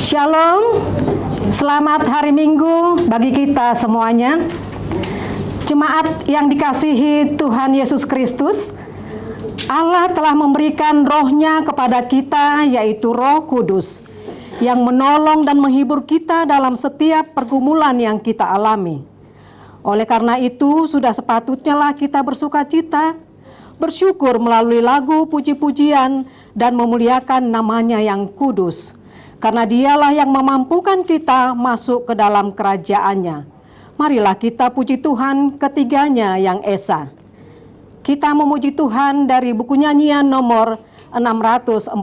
Shalom, selamat hari Minggu bagi kita semuanya. Jemaat yang dikasihi Tuhan Yesus Kristus, Allah telah memberikan roh-Nya kepada kita, yaitu Roh Kudus, yang menolong dan menghibur kita dalam setiap pergumulan yang kita alami. Oleh karena itu, sudah sepatutnya lah kita bersukacita, bersyukur melalui lagu puji-pujian dan memuliakan namanya yang kudus. Karena dialah yang memampukan kita masuk ke dalam kerajaan-Nya. Marilah kita puji Tuhan ketiganya yang esa. Kita memuji Tuhan dari buku nyanyian nomor 648.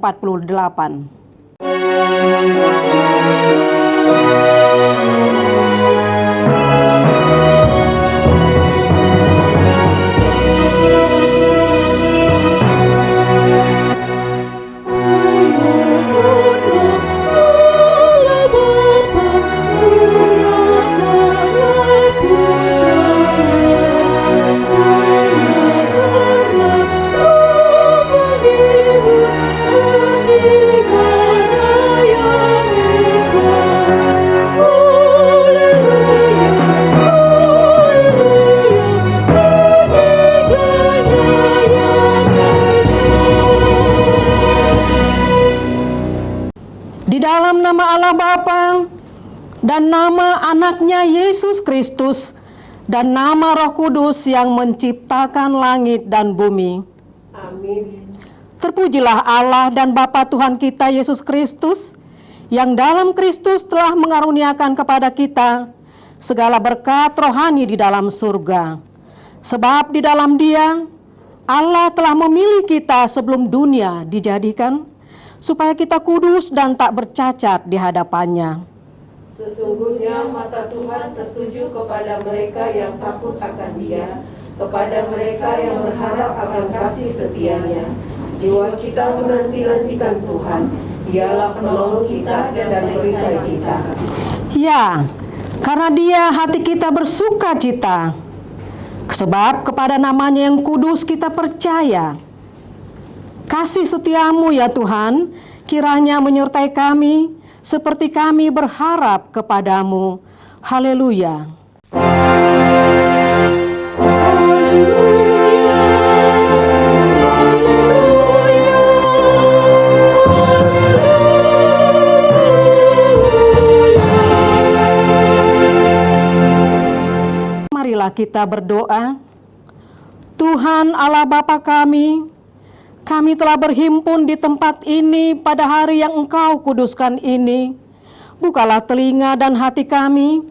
Di dalam nama Allah Bapa dan nama anaknya Yesus Kristus dan nama Roh Kudus yang menciptakan langit dan bumi. Amin. Terpujilah Allah dan Bapa Tuhan kita Yesus Kristus, yang dalam Kristus telah mengaruniakan kepada kita segala berkat rohani di dalam surga. Sebab di dalam Dia, Allah telah memilih kita sebelum dunia dijadikan, supaya kita kudus dan tak bercacat di hadapan-Nya. Sesungguhnya mata Tuhan tertuju kepada mereka yang takut akan Dia, kepada mereka yang berharap akan kasih setia-Nya. Jiwa kita menanti-nantikan Tuhan, Dialah penolong kita dan perisai kita. Ya, karena Dia hati kita bersuka cita, sebab kepada namanya yang kudus kita percaya. Kasih setia-Mu ya Tuhan, kiranya menyertai kami, seperti kami berharap kepadamu. Haleluya. Marilah kita berdoa. Tuhan Allah Bapa kami telah berhimpun di tempat ini pada hari yang Engkau kuduskan ini. Bukalah telinga dan hati kami,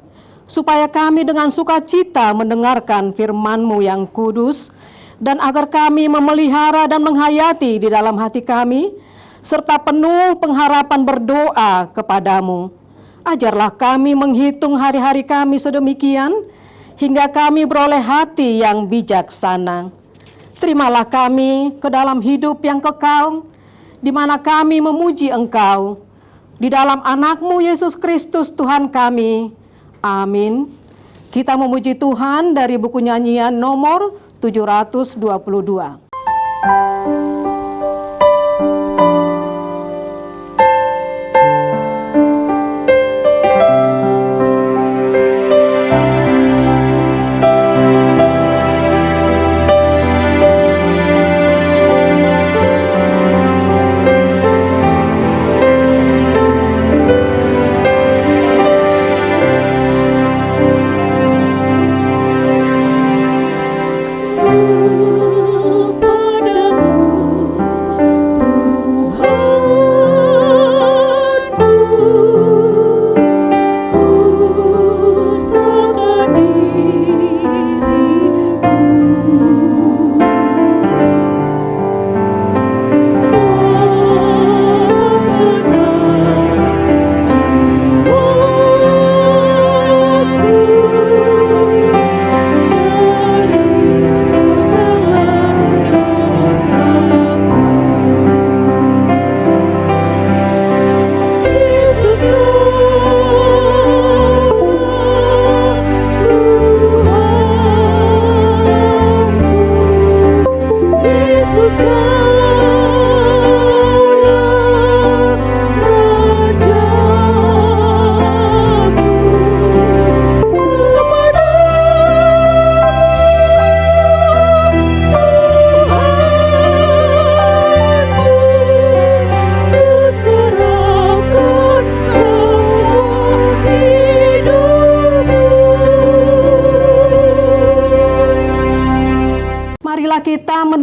supaya kami dengan sukacita mendengarkan firman-Mu yang kudus, dan agar kami memelihara dan menghayati di dalam hati kami, serta penuh pengharapan berdoa kepadamu. Ajarlah kami menghitung hari-hari kami sedemikian, hingga kami beroleh hati yang bijaksana. Terimalah kami ke dalam hidup yang kekal, di mana kami memuji Engkau, di dalam anak-Mu Yesus Kristus Tuhan kami. Amin. Kita memuji Tuhan dari buku nyanyian nomor 722.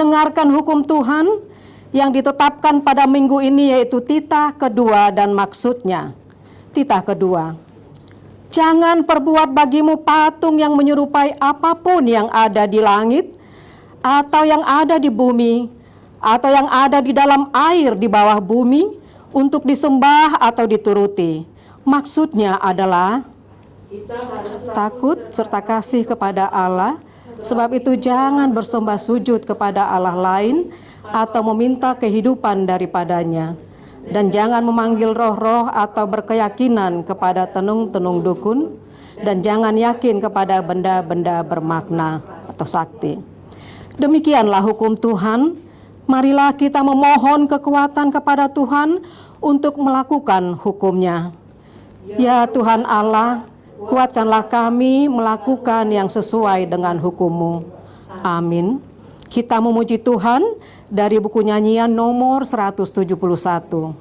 mendengarkan hukum Tuhan yang ditetapkan pada minggu ini, yaitu titah kedua dan maksudnya. Titah kedua, jangan perbuat bagimu patung yang menyerupai apapun yang ada di langit, atau yang ada di bumi, atau yang ada di dalam air di bawah bumi, untuk disembah atau dituruti. Maksudnya adalah Kita harus takut serta kasih kepada Allah. Sebab itu jangan bersembah sujud kepada Allah lain atau meminta kehidupan daripadanya. Dan jangan memanggil roh-roh atau berkeyakinan kepada tenung-tenung dukun. Dan jangan yakin kepada benda-benda bermakna atau sakti. Demikianlah hukum Tuhan. Marilah kita memohon kekuatan kepada Tuhan untuk melakukan hukum-Nya. Ya Tuhan Allah, kuatkanlah kami melakukan yang sesuai dengan hukum-Mu. Amin. Kita memuji Tuhan dari buku nyanyian nomor 171.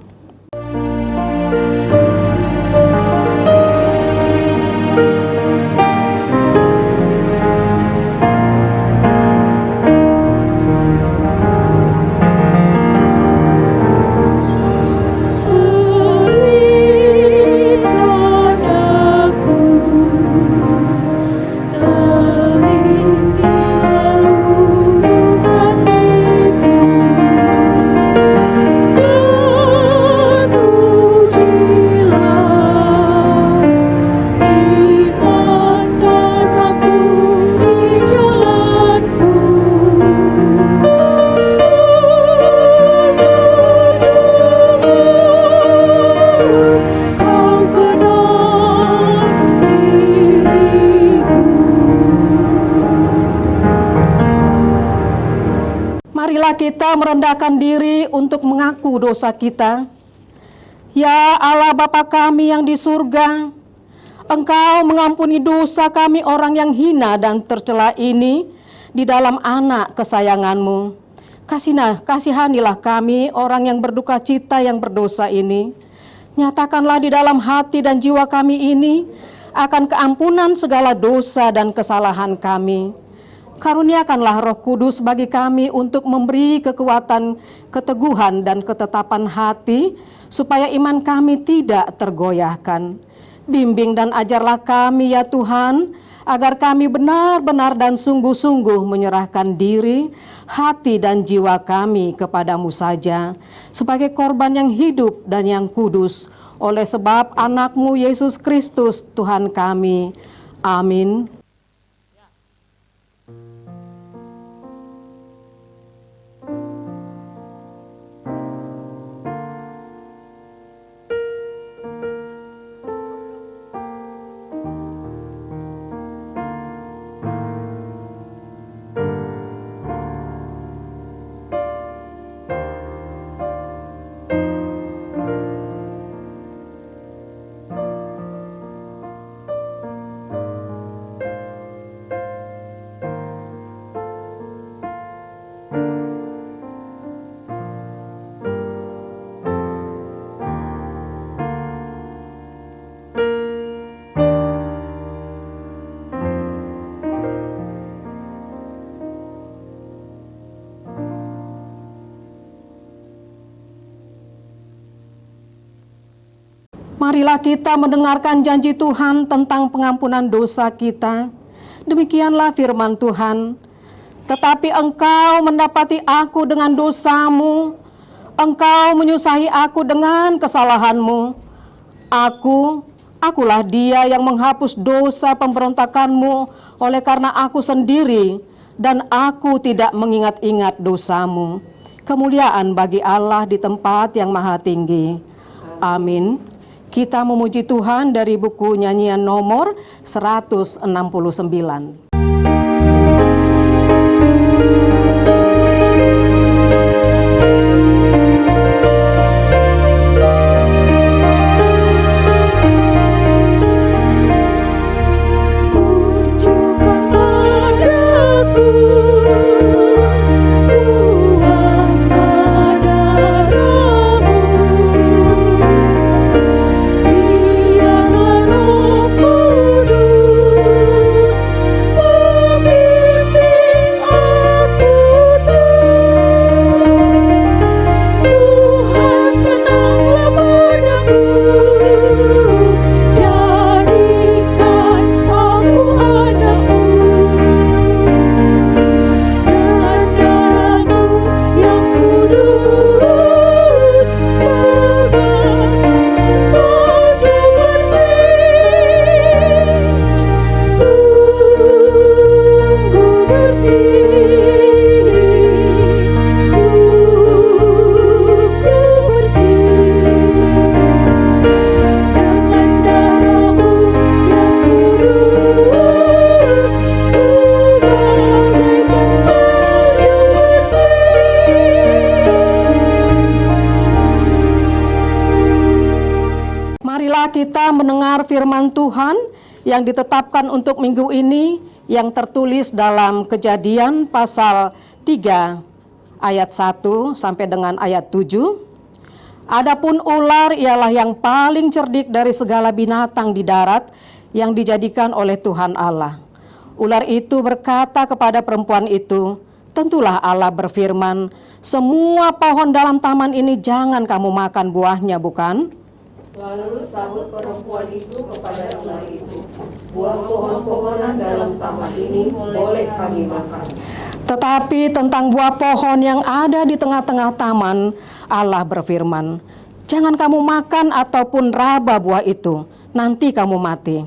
Marilah kita merendahkan diri untuk mengaku dosa kita. Ya Allah Bapa kami yang di surga, Engkau mengampuni dosa kami orang yang hina dan tercela ini di dalam anak kesayangan-Mu. Kasihanilah kami orang yang berduka cita yang berdosa ini. Nyatakanlah di dalam hati dan jiwa kami ini akan keampunan segala dosa dan kesalahan kami. Karuniakanlah Roh Kudus bagi kami untuk memberi kekuatan, keteguhan, dan ketetapan hati, supaya iman kami tidak tergoyahkan. Bimbing dan ajarlah kami ya Tuhan, agar kami benar-benar dan sungguh-sungguh menyerahkan diri, hati dan jiwa kami kepadamu saja, sebagai korban yang hidup dan yang kudus, oleh sebab anak-Mu Yesus Kristus Tuhan kami. Amin. Marilah kita mendengarkan janji Tuhan tentang pengampunan dosa kita. Demikianlah firman Tuhan. Tetapi engkau mendapati aku dengan dosamu, engkau menyusahi aku dengan kesalahanmu. Akulah dia yang menghapus dosa pemberontakanmu oleh karena aku sendiri, dan aku tidak mengingat-ingat dosamu. Kemuliaan bagi Allah di tempat yang maha tinggi. Amin. Kita memuji Tuhan dari buku nyanyian nomor 169. Biarlah Roh Kudus Marilah kita mendengar firman Tuhan yang ditetapkan untuk minggu ini yang tertulis dalam Kejadian pasal 3 ayat 1 sampai dengan ayat 7. Adapun ular ialah yang paling cerdik dari segala binatang di darat yang dijadikan oleh Tuhan Allah. Ular itu berkata kepada perempuan itu, "Tentulah Allah berfirman, semua pohon dalam taman ini jangan kamu makan buahnya, bukan?" Lalu sahut perempuan itu kepada ular itu, "Buah pohon-pohonan dalam taman ini boleh kami makan. Tetapi tentang buah pohon yang ada di tengah-tengah taman, Allah berfirman, jangan kamu makan ataupun raba buah itu, nanti kamu mati."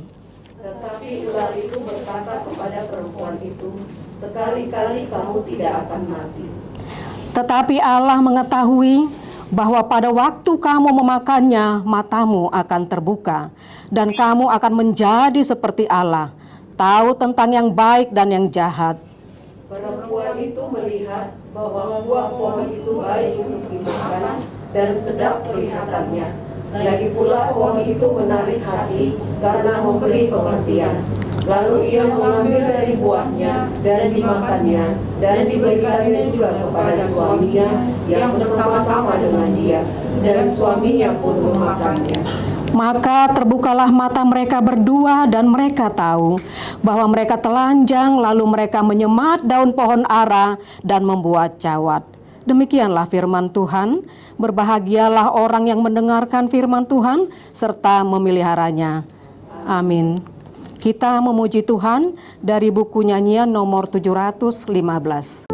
Tetapi ular itu berkata kepada perempuan itu, "Sekali-kali kamu tidak akan mati." Tetapi Allah mengetahui bahwa pada waktu kamu memakannya, matamu akan terbuka, dan kamu akan menjadi seperti Allah, tahu tentang yang baik dan yang jahat. Perempuan itu melihat bahwa buah pohon itu baik untuk dimakan dan sedap kelihatannya. Lagi pula pohon itu menarik hati karena memberi pengertian. Lalu ia mengambil dari buahnya dan dimakannya, dan diberikannya juga kepada suaminya yang bersama-sama dengan dia, dan suaminya pun memakannya. Maka terbukalah mata mereka berdua dan mereka tahu bahwa mereka telanjang, lalu mereka menyemat daun pohon ara dan membuat cawat. Demikianlah firman Tuhan. Berbahagialah orang yang mendengarkan firman Tuhan serta memeliharanya. Amin. Kita memuji Tuhan dari buku nyanyian nomor 715.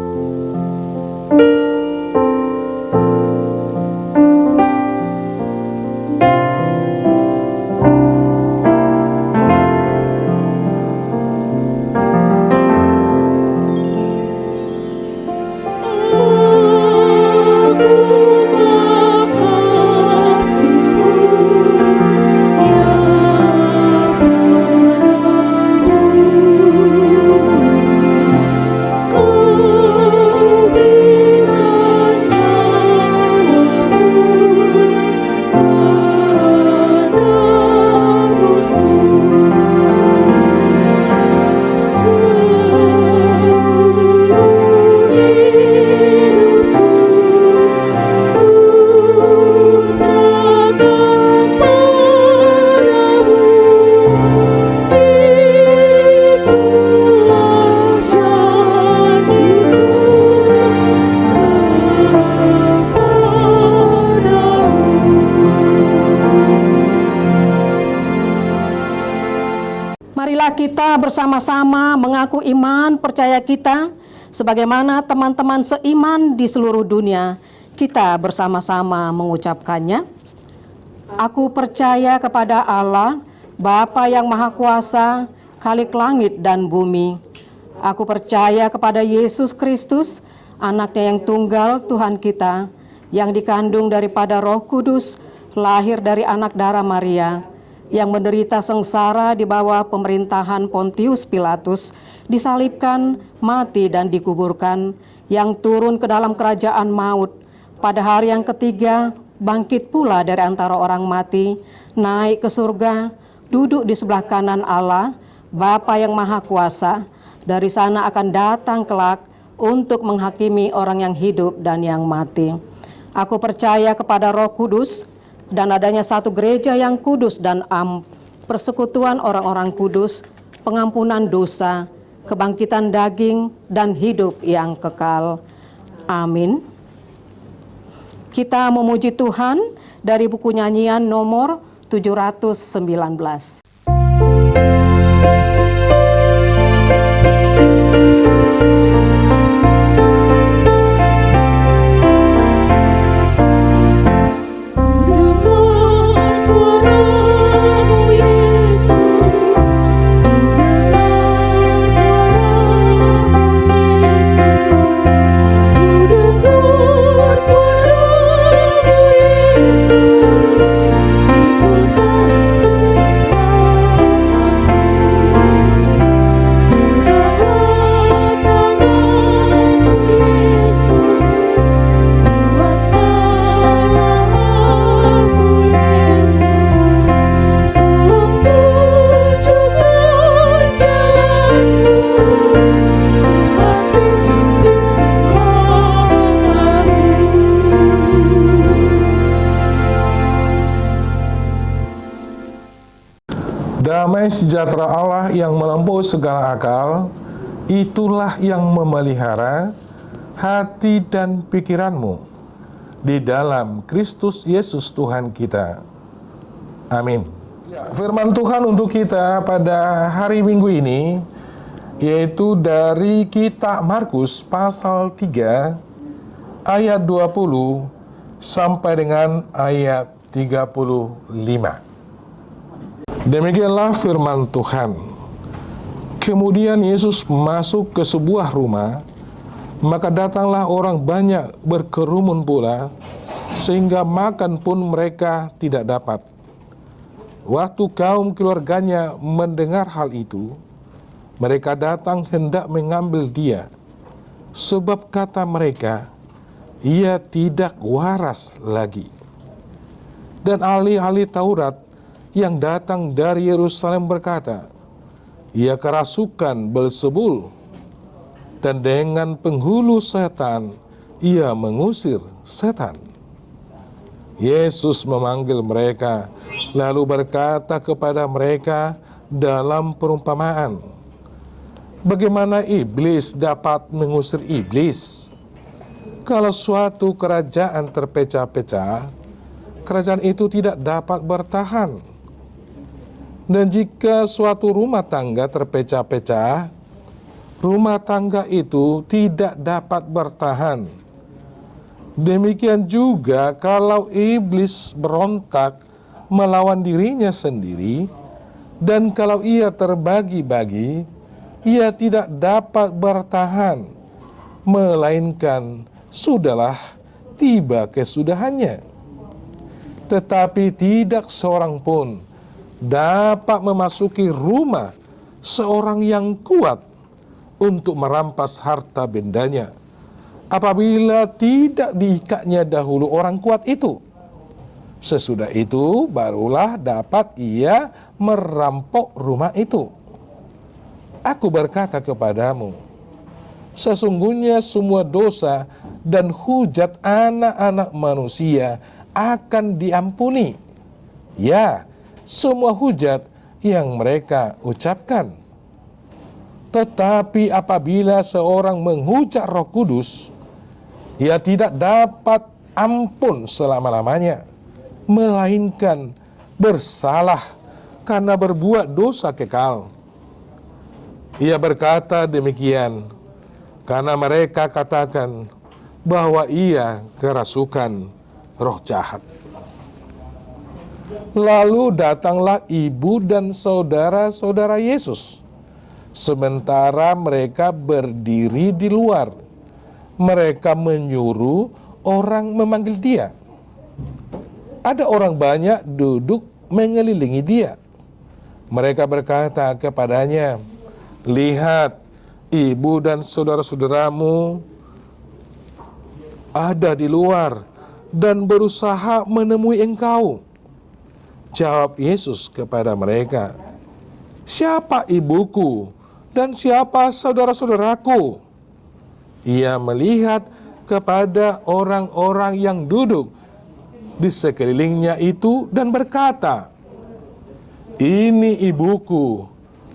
Marilah kita bersama-sama mengaku iman percaya kita sebagaimana teman-teman seiman di seluruh dunia. Kita bersama-sama mengucapkannya. Aku percaya kepada Allah, Bapa yang Maha Kuasa, Khalik langit dan bumi. Aku percaya kepada Yesus Kristus, anaknya yang tunggal Tuhan kita, yang dikandung daripada Roh Kudus, lahir dari anak darah Maria, yang menderita sengsara di bawah pemerintahan Pontius Pilatus, disalibkan, mati dan dikuburkan, yang turun ke dalam kerajaan maut, pada hari yang ketiga bangkit pula dari antara orang mati, naik ke surga, duduk di sebelah kanan Allah, Bapa yang Maha Kuasa, dari sana akan datang kelak untuk menghakimi orang yang hidup dan yang mati. Aku percaya kepada Roh Kudus, dan adanya satu gereja yang kudus dan persekutuan orang-orang kudus, pengampunan dosa, kebangkitan daging, dan hidup yang kekal. Amin. Kita memuji Tuhan dari buku nyanyian nomor 719. Yesus, Damai sejahtera Allah yang melampaui segala akal, itulah yang memelihara hati dan pikiranmu di dalam Kristus Yesus Tuhan kita. Amin. Firman Tuhan untuk kita pada hari Minggu ini yaitu dari kitab Markus pasal 3 ayat 20 sampai dengan ayat 35. Demikianlah firman Tuhan. Kemudian Yesus masuk ke sebuah rumah, maka datanglah orang banyak berkerumun pula, sehingga makan pun mereka tidak dapat. Waktu kaum keluarganya mendengar hal itu, mereka datang hendak mengambil dia, sebab kata mereka, ia tidak waras lagi. Dan ahli-ahli Taurat yang datang dari Yerusalem berkata, ia kerasukan Beelzebul, dan dengan penghulu setan ia mengusir setan. Yesus memanggil mereka, lalu berkata kepada mereka dalam perumpamaan, bagaimana iblis dapat mengusir iblis? Kalau suatu kerajaan terpecah-pecah, kerajaan itu tidak dapat bertahan. Dan jika suatu rumah tangga terpecah-pecah, rumah tangga itu tidak dapat bertahan. Demikian juga kalau iblis berontak melawan dirinya sendiri, dan kalau ia terbagi-bagi, ia tidak dapat bertahan, melainkan sudahlah tiba kesudahannya. Tetapi tidak seorang pun dapat memasuki rumah seorang yang kuat untuk merampas harta bendanya, apabila tidak diikatnya dahulu orang kuat itu. Sesudah itu barulah dapat ia merampok rumah itu. Aku berkata kepadamu, sesungguhnya semua dosa dan hujat anak-anak manusia akan diampuni, ya, semua hujat yang mereka ucapkan. Tetapi apabila seorang menghujat Roh Kudus, ia tidak dapat ampun selama-lamanya, melainkan bersalah karena berbuat dosa kekal. Ia berkata demikian karena mereka katakan bahwa ia kerasukan roh jahat. Lalu datanglah ibu dan saudara-saudara Yesus, sementara mereka berdiri di luar. Mereka menyuruh orang memanggil dia. Ada orang banyak duduk mengelilingi dia. Mereka berkata kepadanya, lihat, ibu dan saudara-saudaramu ada di luar dan berusaha menemui engkau. Jawab Yesus kepada mereka, siapa ibuku dan siapa saudara-saudaraku? Ia melihat kepada orang-orang yang duduk di sekelilingnya itu dan berkata, ini ibuku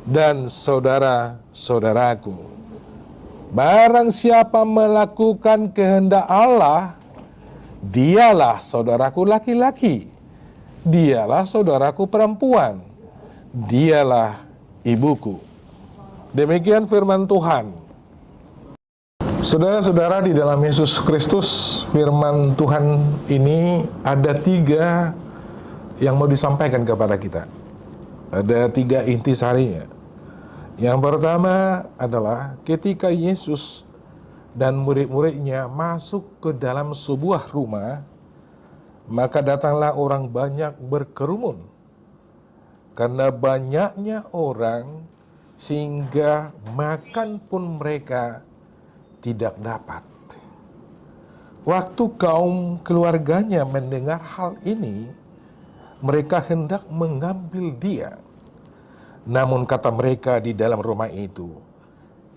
dan saudara-saudaraku. Barang siapa melakukan kehendak Allah, dialah saudaraku laki-laki, dialah saudaraku perempuan, dialah ibuku. Demikian firman Tuhan. Saudara-saudara di dalam Yesus Kristus, firman Tuhan ini ada 3 yang mau disampaikan kepada kita. Ada 3 intisarinya. Yang pertama adalah ketika Yesus dan murid-muridnya masuk ke dalam sebuah rumah, maka datanglah orang banyak berkerumun. Karena banyaknya orang, sehingga makan pun mereka tidak dapat. Waktu kaum keluarganya mendengar hal ini, mereka hendak mengambil dia. Namun kata mereka di dalam rumah itu,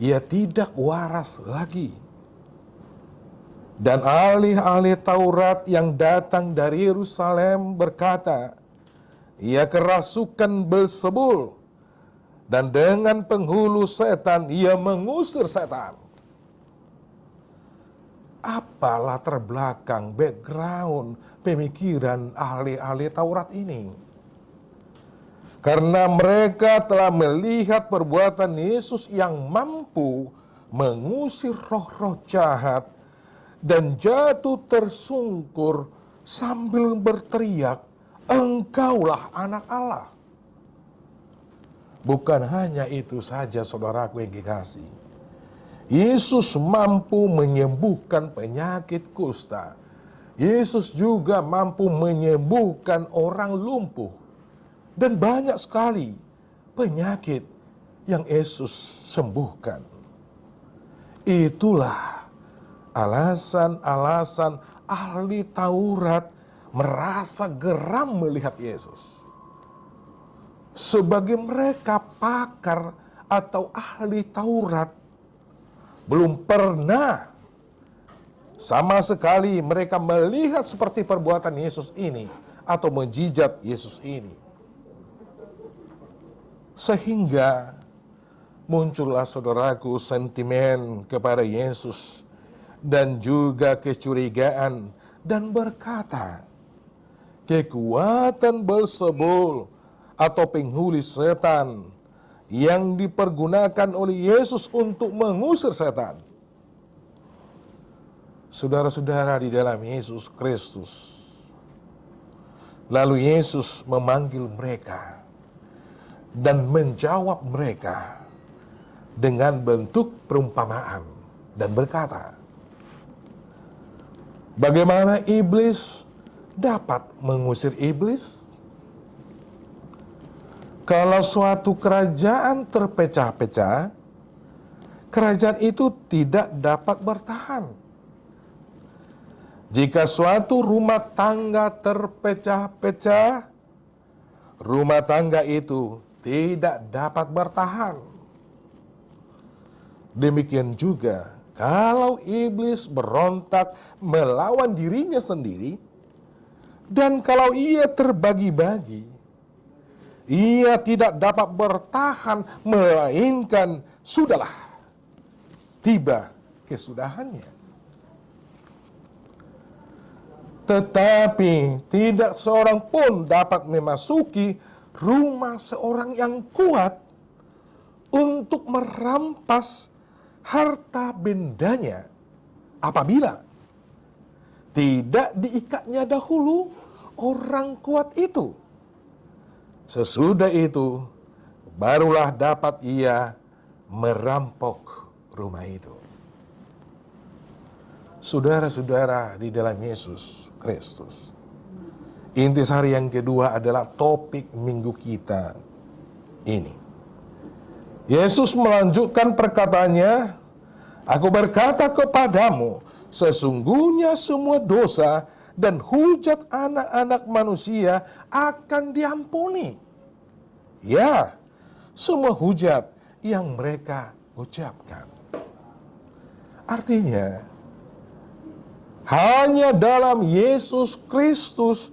ia tidak waras lagi. Dan ahli-ahli Taurat yang datang dari Yerusalem berkata, ia kerasukan Beelzebul, dan dengan penghulu setan ia mengusir setan. Apa latar belakang, background, pemikiran ahli-ahli Taurat ini? Karena mereka telah melihat perbuatan Yesus yang mampu mengusir roh-roh jahat dan jatuh tersungkur sambil berteriak, "Engkaulah anak Allah." Bukan hanya itu saja, saudaraku yang kekasih. Yesus mampu menyembuhkan penyakit kusta. Yesus juga mampu menyembuhkan orang lumpuh. Dan banyak sekali penyakit yang Yesus sembuhkan. Itulah alasan-alasan ahli Taurat merasa geram melihat Yesus. Sebagai mereka pakar atau ahli Taurat, belum pernah sama sekali mereka melihat seperti perbuatan Yesus ini atau menjijat Yesus ini. Sehingga muncullah, saudaraku, sentimen kepada Yesus dan juga kecurigaan, dan berkata, kekuatan Beelzebul atau penghulu setan yang dipergunakan oleh Yesus untuk mengusir setan. Saudara-saudara di dalam Yesus Kristus, lalu Yesus memanggil mereka dan menjawab mereka dengan bentuk perumpamaan dan berkata, bagaimana iblis dapat mengusir iblis? Kalau suatu kerajaan terpecah-pecah, kerajaan itu tidak dapat bertahan. Jika suatu rumah tangga terpecah-pecah, rumah tangga itu tidak dapat bertahan. Demikian juga kalau iblis berontak melawan dirinya sendiri, dan kalau ia terbagi-bagi, ia tidak dapat bertahan, melainkan sudahlah, tiba kesudahannya. Tetapi tidak seorang pun dapat memasuki rumah seorang yang kuat untuk merampas harta bendanya apabila tidak diikatnya dahulu orang kuat itu. Sesudah itu barulah dapat ia merampok rumah itu. Saudara-saudara di dalam Yesus Kristus, intisari yang kedua adalah topik minggu kita ini. Yesus melanjutkan perkataannya, "Aku berkata kepadamu, sesungguhnya semua dosa dan hujat anak-anak manusia akan diampuni." Ya, semua hujat yang mereka ucapkan. Artinya, hanya dalam Yesus Kristus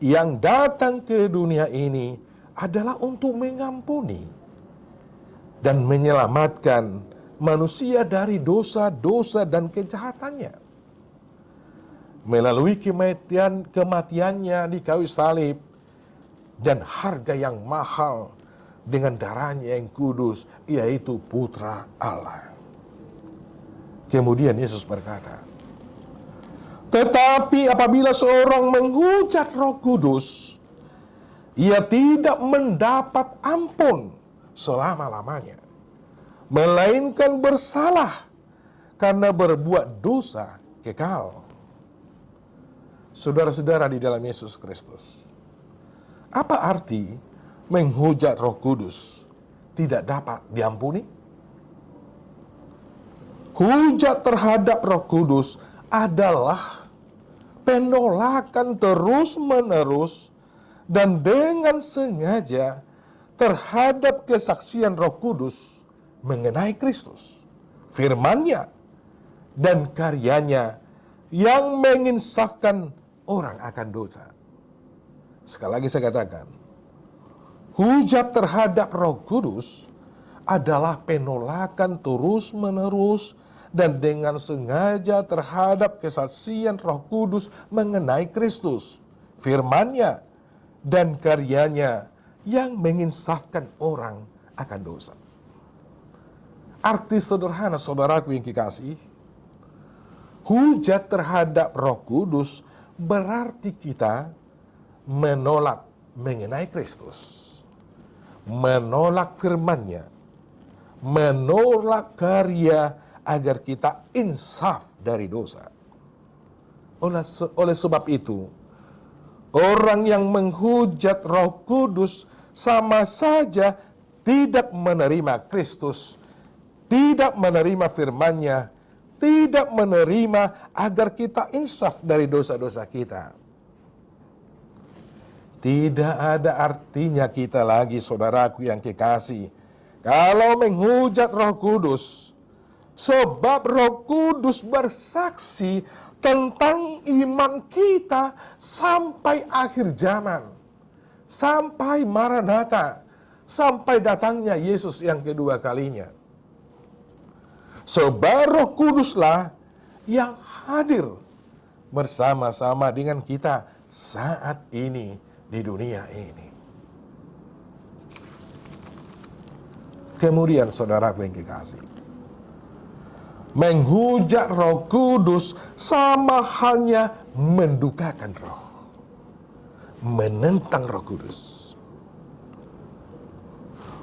yang datang ke dunia ini adalah untuk mengampuni dan menyelamatkan manusia dari dosa-dosa dan kejahatannya. Melalui kematiannya di kayu salib dan harga yang mahal dengan darahnya yang kudus, yaitu Putra Allah. Kemudian Yesus berkata, tetapi apabila seorang menghujat Roh Kudus, ia tidak mendapat ampun selama-lamanya, melainkan bersalah karena berbuat dosa kekal. Saudara-saudara di dalam Yesus Kristus, apa arti menghujat Roh Kudus tidak dapat diampuni? Hujat terhadap Roh Kudus adalah penolakan terus-menerus dan dengan sengaja terhadap kesaksian Roh Kudus mengenai Kristus, firman-Nya, dan karyanya yang menginsafkan orang akan dosa. Sekali lagi saya katakan, hujat terhadap Roh Kudus adalah penolakan terus-menerus dan dengan sengaja terhadap kesaksian Roh Kudus mengenai Kristus, firman-Nya, dan karyanya yang menginsafkan orang akan dosa. Arti sederhana, saudaraku yang kekasih, hujat terhadap Roh Kudus berarti kita menolak mengenai Kristus, menolak firman-Nya, menolak karya agar kita insaf dari dosa. Oleh sebab itu, orang yang menghujat Roh Kudus sama saja tidak menerima Kristus, tidak menerima firman-Nya, tidak menerima agar kita insaf dari dosa-dosa kita. Tidak ada artinya kita lagi, saudaraku yang kekasih, kalau menghujat Roh Kudus, sebab Roh Kudus bersaksi tentang iman kita sampai akhir zaman, sampai Maranatha, sampai datangnya Yesus yang kedua kalinya. Sebab Roh Kuduslah yang hadir bersama-sama dengan kita saat ini di dunia ini. Kemudian saudaraku yang kekasih, menghujat Roh Kudus sama halnya mendukakan Roh, menentang Roh Kudus.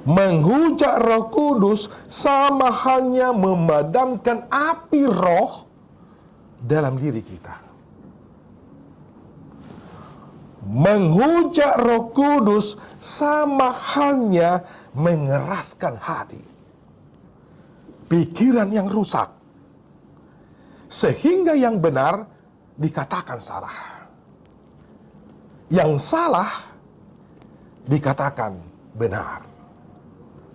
Menghujat Roh Kudus sama halnya memadamkan api Roh dalam diri kita. Menghujat Roh Kudus sama halnya mengeraskan hati, pikiran yang rusak, sehingga yang benar dikatakan salah, yang salah dikatakan benar.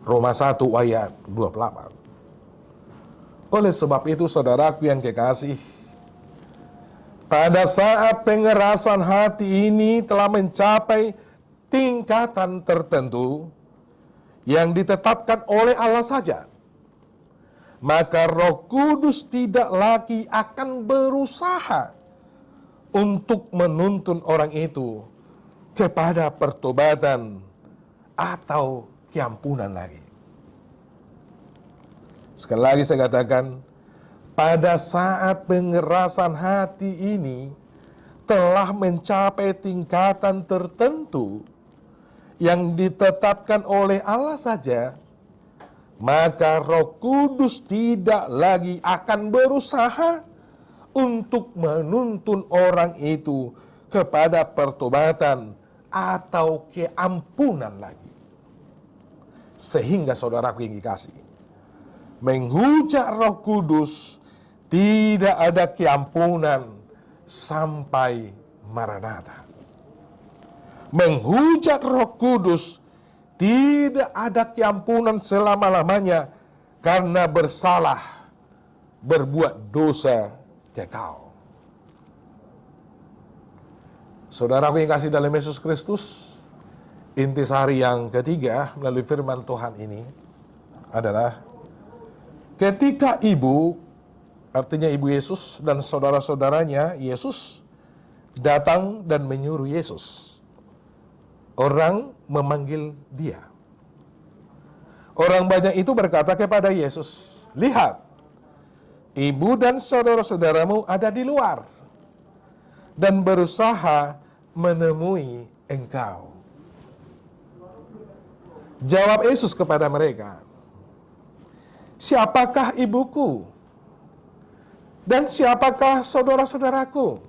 Roma 1 ayat 28. Oleh sebab itu, saudaraku yang kekasih, pada saat pengerasan hati ini telah mencapai tingkatan tertentu yang ditetapkan oleh Allah saja, maka Roh Kudus tidak lagi akan berusaha untuk menuntun orang itu kepada pertobatan atau keampunan lagi. Sekali lagi saya katakan, pada saat pengerasan hati ini telah mencapai tingkatan tertentu yang ditetapkan oleh Allah saja, maka Roh Kudus tidak lagi akan berusaha untuk menuntun orang itu kepada pertobatan atau keampunan lagi. Sehingga saudaraku yang dikasih, menghujat Roh Kudus tidak ada keampunan sampai Maranatha. Menghujat Roh Kudus tidak ada keampunan selama-lamanya karena bersalah, berbuat dosa kekal. Saudaraku yang kasih dalam Yesus Kristus, intisari yang ketiga melalui firman Tuhan ini adalah ketika ibu, artinya ibu Yesus dan saudara-saudaranya Yesus datang dan menyuruh Yesus, orang memanggil dia. Orang banyak itu berkata kepada Yesus, "Lihat, ibu dan saudara-saudaramu ada di luar dan berusaha menemui engkau." Jawab Yesus kepada mereka, "Siapakah ibuku? Dan siapakah saudara-saudaraku?"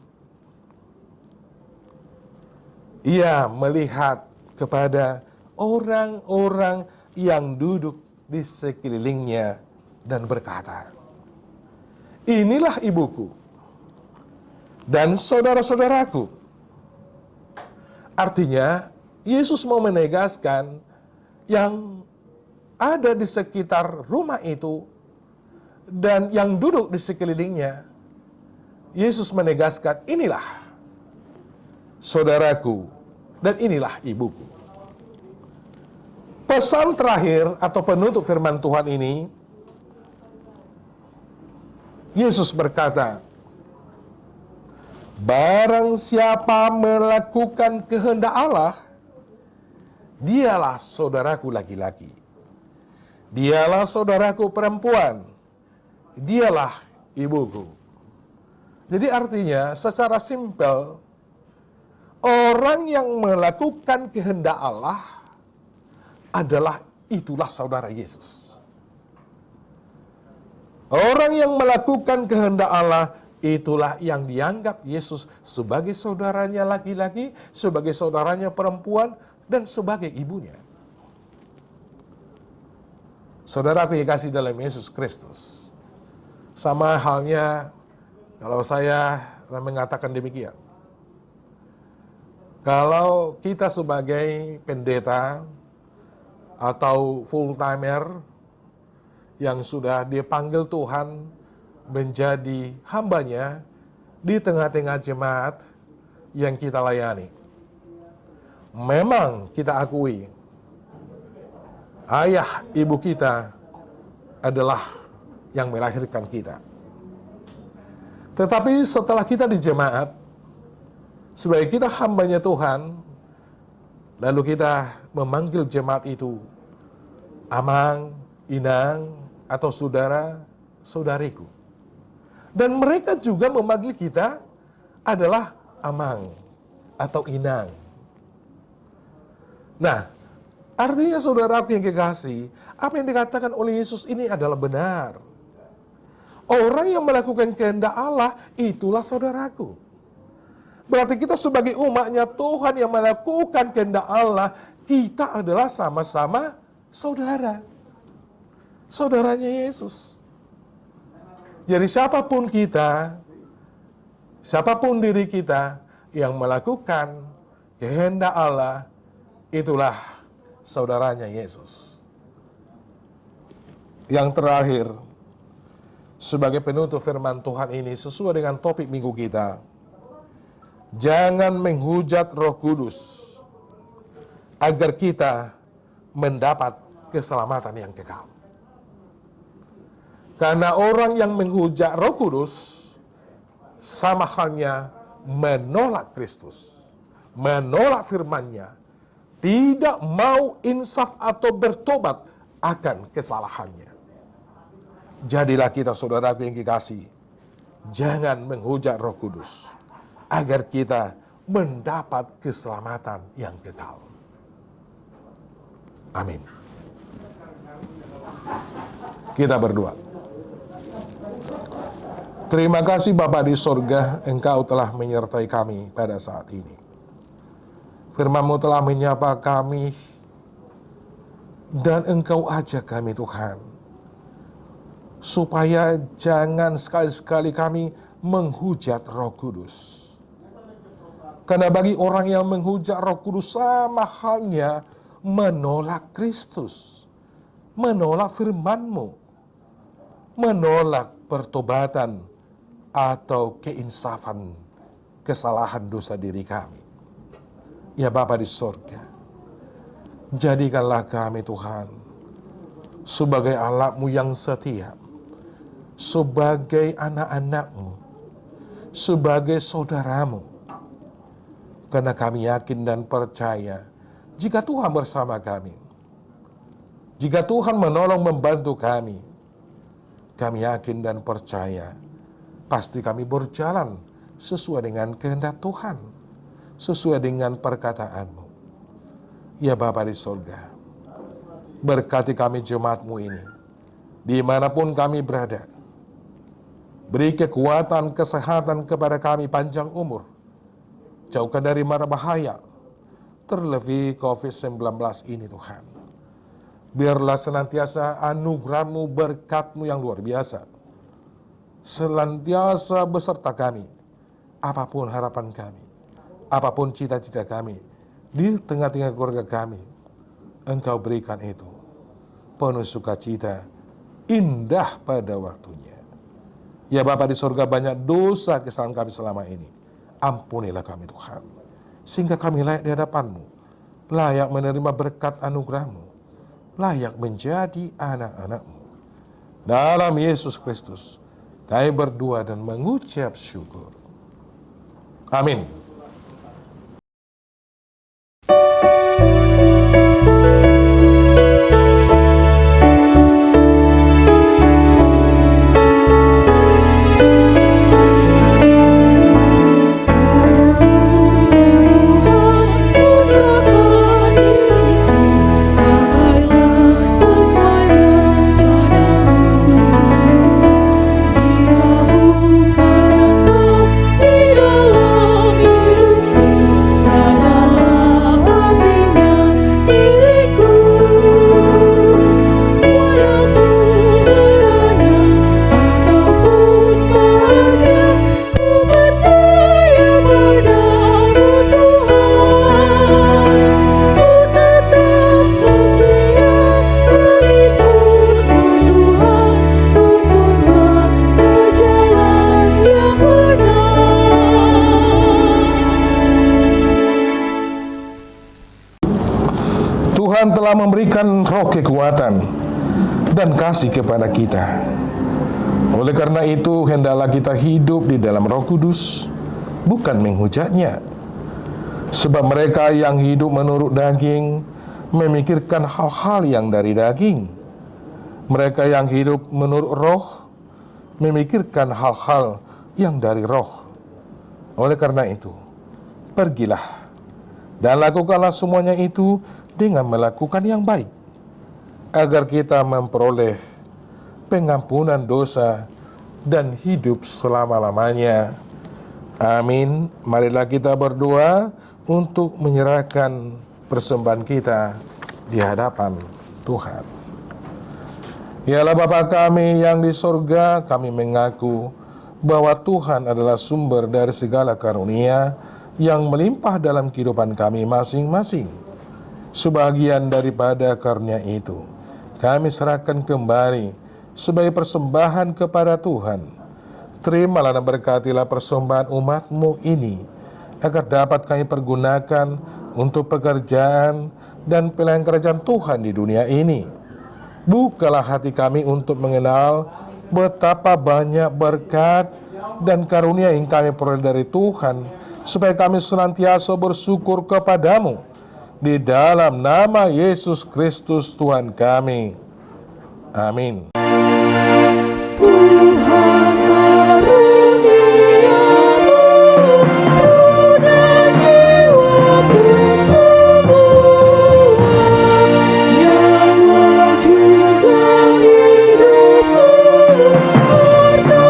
Ia melihat kepada orang-orang yang duduk di sekelilingnya dan berkata, "Inilah ibuku dan saudara-saudaraku." Artinya, Yesus mau menegaskan yang ada di sekitar rumah itu dan yang duduk di sekelilingnya. Yesus menegaskan, inilah saudaraku dan inilah ibuku. pesan terakhir atau penutup firman Tuhan ini, Yesus berkata, barang siapa melakukan kehendak Allah, dialah saudaraku laki-laki, dialah saudaraku perempuan, dialah ibuku. Jadi artinya secara simpel, orang yang melakukan kehendak Allah adalah itulah saudara Yesus. Orang yang melakukan kehendak Allah, itulah yang dianggap Yesus sebagai saudaranya laki-laki, sebagai saudaranya perempuan, dan sebagai ibunya. Saudaraku yang kasih dalam Yesus Kristus, sama halnya kalau saya mengatakan demikian. Kalau kita sebagai pendeta atau full-timer yang sudah dipanggil Tuhan menjadi hambanya di tengah-tengah jemaat yang kita layani, memang kita akui ayah ibu kita adalah yang melahirkan kita. Tetapi setelah kita di jemaat, sebagai kita hambanya Tuhan, lalu kita memanggil jemaat itu amang, inang, atau saudara, saudariku. Dan mereka juga memanggil kita adalah amang atau inang. Nah, artinya saudaraku yang kekasih, apa yang dikatakan oleh Yesus ini adalah benar. Orang yang melakukan kehendak Allah, itulah saudaraku. Berarti kita sebagai umatnya Tuhan yang melakukan kehendak Allah, kita adalah sama-sama saudara. Saudaranya Yesus. Jadi siapapun kita, siapapun diri kita yang melakukan kehendak Allah, itulah saudaranya Yesus. Yang terakhir, sebagai penutup firman Tuhan ini sesuai dengan topik minggu kita, jangan menghujat Roh Kudus agar kita mendapat keselamatan yang kekal. Karena orang yang menghujat Roh Kudus sama halnya menolak Kristus, menolak firman-Nya, tidak mau insaf atau bertobat akan kesalahannya. Jadilah kita saudaraku yang kekasih, jangan menghujat Roh Kudus agar kita mendapat keselamatan yang kekal. Amin. Kita berdoa. Terima kasih Bapa di sorga, Engkau telah menyertai kami pada saat ini. Firman-Mu telah menyapa kami, dan Engkau ajak kami Tuhan, supaya jangan sekali-sekali kami menghujat Roh Kudus. Karena bagi orang yang menghujat Roh Kudus sama halnya menolak Kristus, menolak firman-Mu, menolak pertobatan atau keinsafan kesalahan dosa diri kami. Ya Bapa di sorga, jadikanlah kami Tuhan sebagai alat-Mu yang setia, sebagai anak-anak-Mu, sebagai saudara-Mu. Karena kami yakin dan percaya, jika Tuhan bersama kami, jika Tuhan menolong membantu kami yakin dan percaya, pasti kami berjalan sesuai dengan kehendak Tuhan, sesuai dengan perkataan-Mu. Ya Bapa di sorga, berkati kami jemaat-Mu ini, dimanapun kami berada. Beri kekuatan, kesehatan kepada kami, panjang umur, jauhkan dari mara bahaya, terlebih COVID-19 ini Tuhan. Biarlah senantiasa anugerah-Mu, berkat-Mu yang luar biasa senantiasa beserta kami, apapun harapan kami, apapun cita-cita kami, di tengah-tengah keluarga kami, Engkau berikan itu penuh sukacita, indah pada waktunya. Ya Bapa di sorga, banyak dosa kesalahan kami selama ini, ampunilah kami Tuhan, sehingga kami layak di hadapan-Mu, layak menerima berkat anugerah-Mu. layak menjadi anak-anak-Mu. Dalam Yesus Kristus, kami berdoa dan mengucap syukur. Amin. Tuhan telah memberikan roh kekuatan dan kasih kepada kita. Oleh karena itu, hendaklah kita hidup di dalam Roh Kudus, bukan menghujatnya. Sebab mereka yang hidup menurut daging memikirkan hal-hal yang dari daging. Mereka yang hidup menurut roh memikirkan hal-hal yang dari roh. Oleh karena itu, pergilah dan lakukanlah semuanya itu dengan melakukan yang baik, agar kita memperoleh pengampunan dosa dan hidup selama-lamanya. Amin. Marilah kita berdoa untuk menyerahkan persembahan kita di hadapan Tuhan. Yalah Bapa kami yang di sorga, kami mengaku bahwa Tuhan adalah sumber dari segala karunia yang melimpah dalam kehidupan kami masing-masing. Sebagian daripada karunia itu kami serahkan kembali sebagai persembahan kepada Tuhan. Terimalah dan berkatilah persembahan umat-Mu ini, agar dapat kami pergunakan untuk pekerjaan dan pelayanan kerajaan Tuhan di dunia ini. Bukalah hati kami untuk mengenal betapa banyak berkat dan karunia yang kami peroleh dari Tuhan, supaya kami senantiasa bersyukur kepadamu. Di dalam nama Yesus Kristus Tuhan kami. Amin. Tuhan karuniamu dan jiwaku semua, nyawa juga hidupku, harta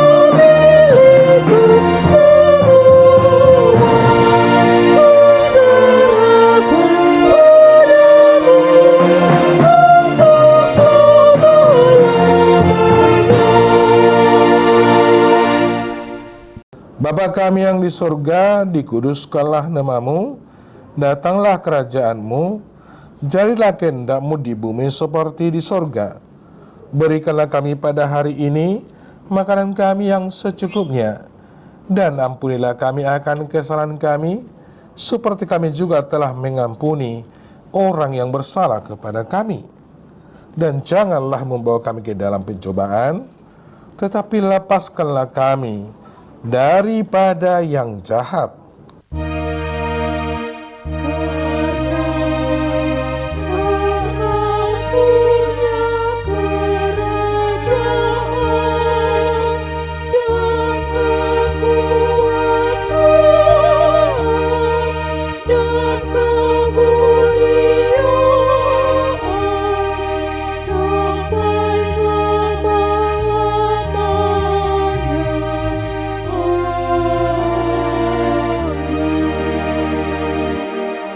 milikku semua, ku serahkan padamu untuk selama-lamanya. Bapa kami yang di sorga, dikuduskanlah nama-Mu, datanglah kerajaan-Mu, jadilah kehendak-Mu di bumi seperti di sorga. Berikanlah kami pada hari ini makanan kami yang secukupnya, dan ampunilah kami akan kesalahan kami, seperti kami juga telah mengampuni orang yang bersalah kepada kami. Dan janganlah membawa kami ke dalam pencobaan, tetapi lepaskanlah kami daripada yang jahat.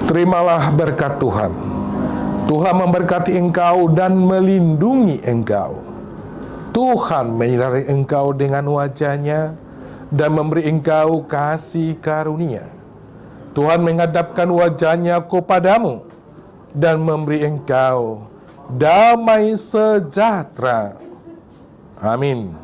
Terimalah berkat Tuhan. Tuhan memberkati engkau dan melindungi engkau. Tuhan menyinari engkau dengan wajah-Nya dan memberi engkau kasih karunia. Tuhan menghadapkan wajah-Nya kepadamu dan memberi engkau damai sejahtera. Amin.